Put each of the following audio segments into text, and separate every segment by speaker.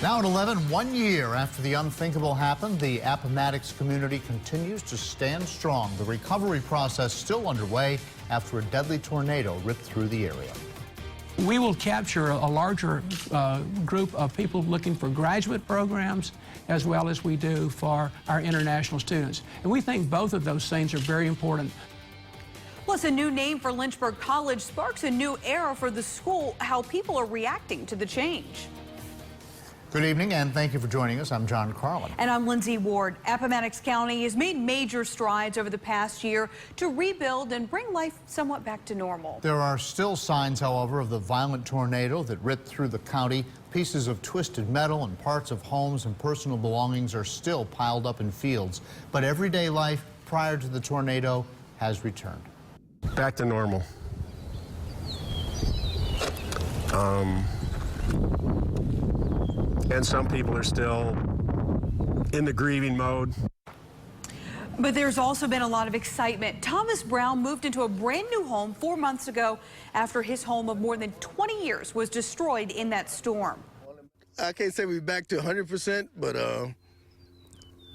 Speaker 1: Now at 11, 1 year after the unthinkable happened, the Appomattox community continues to stand strong. The recovery process still underway after a deadly tornado ripped through the area.
Speaker 2: We will capture a larger group of people looking for graduate programs as well as we do for our international students. And we think both of those things are very important.
Speaker 3: Plus, a new name for Lynchburg College sparks a new era for the school. How people are reacting to the change.
Speaker 1: Good evening, and thank you for joining us. I'm John Carlin.
Speaker 3: And I'm Lindsay Ward. Appomattox County has made major strides over the past year to rebuild and bring life somewhat back to normal.
Speaker 1: There are still signs, however, of the violent tornado that ripped through the county. Pieces of twisted metal and parts of homes and personal belongings are still piled up in fields. But everyday life prior to the tornado has returned.
Speaker 4: Back to normal. And some people are still in the grieving mode.
Speaker 3: But there's also been a lot of excitement. Thomas Brown moved into a brand new home 4 months ago after his home of more than 20 years was destroyed in that storm.
Speaker 5: I can't say we're back to 100%, but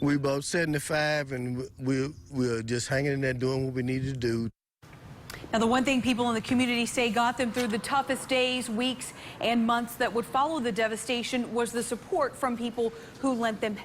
Speaker 5: we're about 75, and we're just hanging in there doing what we need to do.
Speaker 3: Now, the one thing people in the community say got them through the toughest days, weeks, and months that would follow the devastation was the support from people who lent them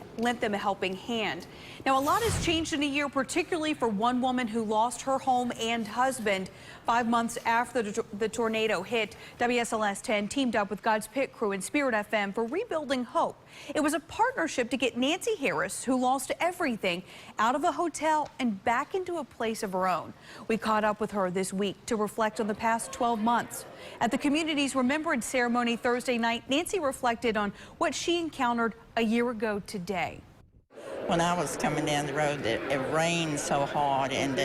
Speaker 3: a helping hand. Now, a lot has changed in a year, particularly for one woman who lost her home and husband 5 months after the tornado hit. WSLS 10 teamed up with God's Pit Crew and Spirit FM for Rebuilding Hope. It was a partnership to get Nancy Harris, who lost everything, out of a hotel and back into a place of her own. We caught up with her this week to reflect on the past 12 months. At the community's Remembrance ceremony Thursday night, Nancy reflected on what she encountered a year ago today.
Speaker 6: When I was coming down the road, it rained so hard, and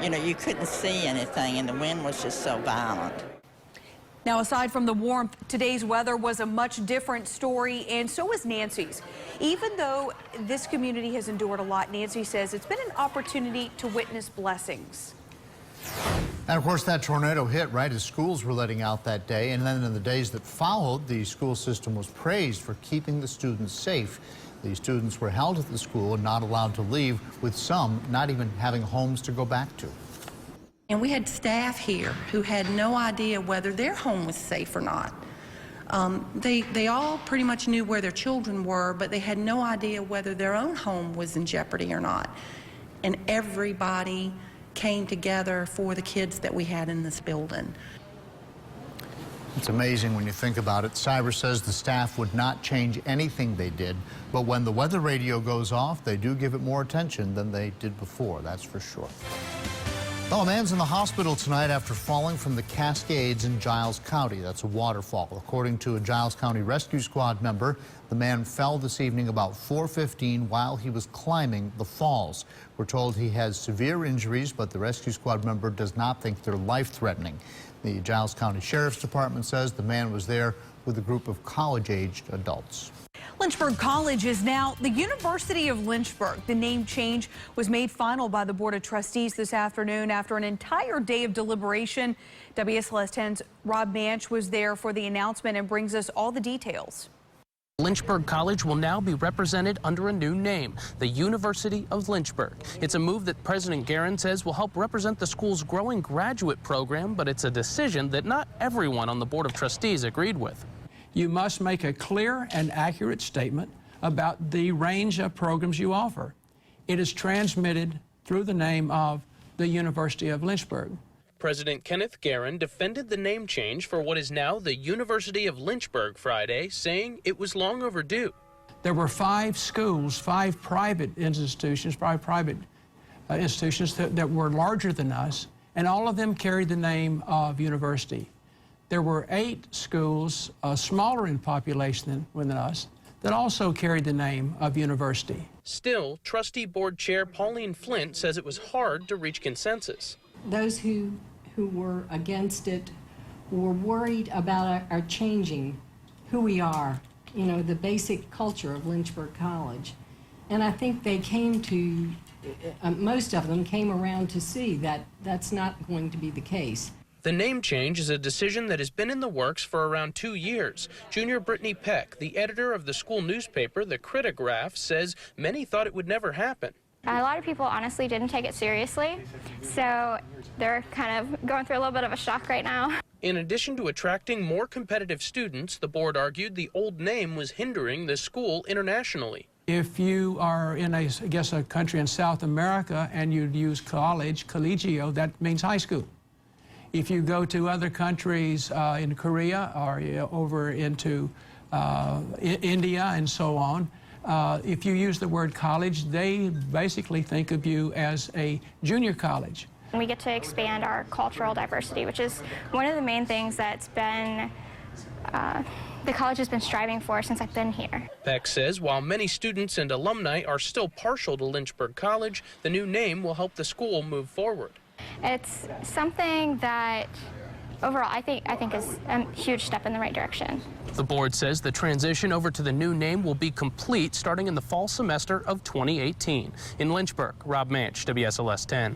Speaker 6: you couldn't see anything, and the wind was just so violent.
Speaker 3: Now, aside from the warmth, today's weather was a much different story, and so was Nancy's. Even though this community has endured a lot, Nancy says it's been an opportunity to witness blessings.
Speaker 1: And of course, that tornado hit right as schools were letting out that day. And then in the days that followed, the school system was praised for keeping the students safe. The students were held at the school and not allowed to leave, with some not even having homes to go back to.
Speaker 7: And we had staff here who had no idea whether their home was safe or not. They all pretty much knew where their children were, but they had no idea whether their own home was in jeopardy or not. And everybody came together for the kids that we had in this building.
Speaker 1: It's amazing when you think about it. Cybers says the staff would not change anything they did, but when the weather radio goes off, they do give it more attention than they did before, that's for sure. Well, a man's in the hospital tonight after falling from the Cascades in Giles County. That's a waterfall. According to a Giles County Rescue Squad member, the man fell this evening about 4:15 while he was climbing the falls. We're told he has severe injuries, but the Rescue Squad member does not think they're life-threatening. The Giles County Sheriff's Department says the man was there with a group of college-aged adults.
Speaker 3: Lynchburg College is now the University of Lynchburg. The name change was made final by the Board of Trustees this afternoon after an entire day of deliberation. WSLS 10's Rob Manch was there for the announcement and brings us all the details.
Speaker 8: Lynchburg College will now be represented under a new name, the University of Lynchburg. It's a move that President Guerin says will help represent the school's growing graduate program, but it's a decision that not everyone on the Board of Trustees agreed with.
Speaker 2: You must make a clear and accurate statement about the range of programs you offer. It is transmitted through the name of the University of Lynchburg.
Speaker 8: President Kenneth Guerin defended the name change for what is now the University of Lynchburg Friday, saying it was long overdue.
Speaker 2: There were 5 schools, 5 private institutions, that were larger than us, and all of them carried the name of university. There were 8 schools, smaller in population than us, that also carried the name of university.
Speaker 8: Still, Trustee Board Chair Pauline Flint says it was hard to reach consensus.
Speaker 9: Those who were against it were worried about our changing who we are, the basic culture of Lynchburg College. And I think they came to, most of them came around to see that that's not going to be the case.
Speaker 8: The name change is a decision that has been in the works for around 2 years. Junior Brittany Peck, the editor of the school newspaper, The Critigraph, says many thought it would never happen.
Speaker 10: A lot of people honestly didn't take it seriously, so they're kind of going through a little bit of a shock right now.
Speaker 8: In addition to attracting more competitive students, the board argued the old name was hindering the school internationally.
Speaker 2: If you are in a country in South America and you'd use college, collegio, that means high school. If you go to other countries in Korea or over into India and so on, if you use the word college, they basically think of you as a junior college.
Speaker 10: We get to expand our cultural diversity, which is one of the main things that's been the college has been striving for since I've been here.
Speaker 8: Peck says while many students and alumni are still partial to Lynchburg College, the new name will help the school move forward.
Speaker 10: It's something that overall I think is a huge step in the right direction.
Speaker 8: The board says the transition over to the new name will be complete starting in the fall semester of 2018. In Lynchburg, Rob Manch, WSLS 10.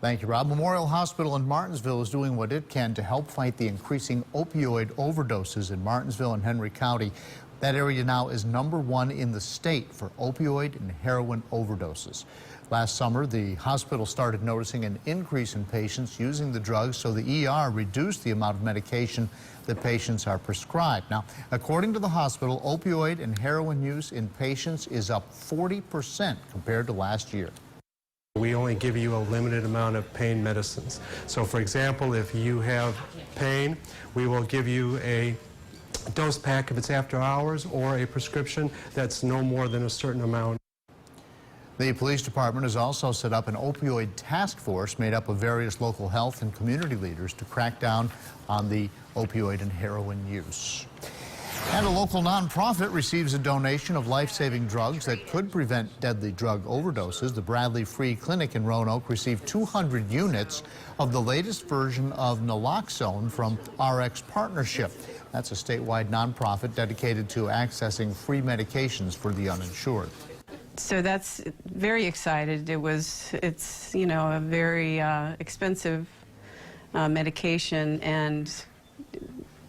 Speaker 1: Thank you, Rob. Memorial Hospital in Martinsville is doing what it can to help fight the increasing opioid overdoses in Martinsville and Henry County. That area now is #1 in the state for opioid and heroin overdoses. Last summer, the hospital started noticing an increase in patients using the drugs, so the ER reduced the amount of medication that patients are prescribed. Now, according to the hospital, opioid and heroin use in patients is up 40% compared to last year.
Speaker 4: We only give you a limited amount of pain medicines. So, for example, if you have pain, we will give you a dose pack if it's after hours or a prescription that's no more than a certain amount.
Speaker 1: The police department has also set up an opioid task force made up of various local health and community leaders to crack down on the opioid and heroin use. And a local nonprofit receives a donation of life-saving drugs that could prevent deadly drug overdoses. The Bradley Free Clinic in Roanoke received 200 units of the latest version of naloxone from RX Partnership. That's a statewide nonprofit dedicated to accessing free medications for the uninsured.
Speaker 11: So that's very excited. It's a very expensive medication, and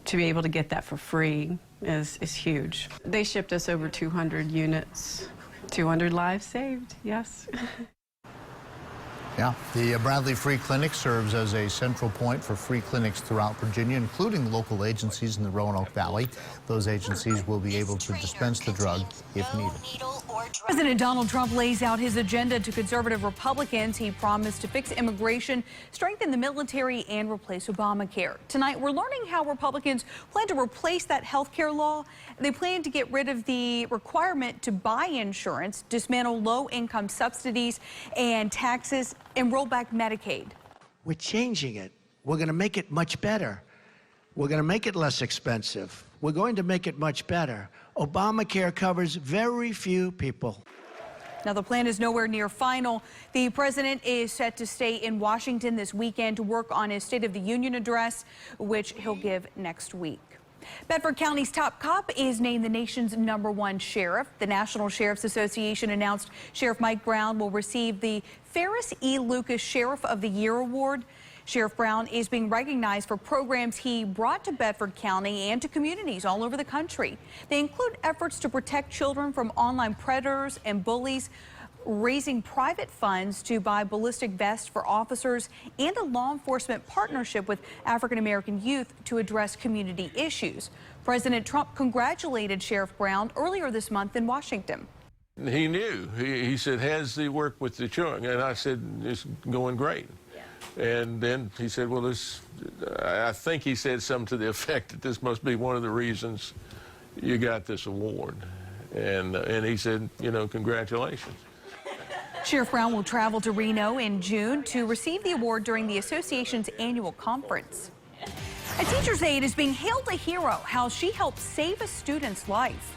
Speaker 11: to be able to get that for free is huge. They shipped us over 200 units, 200 lives saved, yes.
Speaker 1: Yeah, the Bradley Free Clinic serves as a central point for free clinics throughout Virginia, including local agencies in the Roanoke Valley. Those agencies will be able to dispense the drug if needed.
Speaker 3: President Donald Trump lays out his agenda to conservative Republicans. He promised to fix immigration, strengthen the military, and replace Obamacare. Tonight, we're learning how Republicans plan to replace that health care law. They plan to get rid of the requirement to buy insurance, dismantle low-income subsidies and taxes, and roll back Medicaid.
Speaker 12: We're changing it. We're going to make it much better. We're going to make it less expensive. We're going to make it much better. Obamacare covers very few people.
Speaker 3: Now, the plan is nowhere near final. The president is set to stay in Washington this weekend to work on his State of the Union address, which he'll give next week. Bedford County's top cop is named the nation's #1 sheriff. The National Sheriff's Association announced Sheriff Mike Brown will receive the Ferris E. Lucas Sheriff of the Year Award. Sheriff Brown is being recognized for programs he brought to Bedford County and to communities all over the country. They include efforts to protect children from online predators and bullies, raising private funds to buy ballistic vests for officers, and a law enforcement partnership with African-American youth to address community issues. President Trump congratulated Sheriff Brown earlier this month in Washington.
Speaker 13: He knew. He said, "How's the work with the children?" And I said, "It's going great." And then he said, well, I think he said something to the effect that this must be one of the reasons you got this award. And he said, congratulations.
Speaker 3: Sheriff Brown will travel to Reno in June to receive the award during the association's annual conference. A teacher's aide is being hailed a hero, how she helped save a student's life.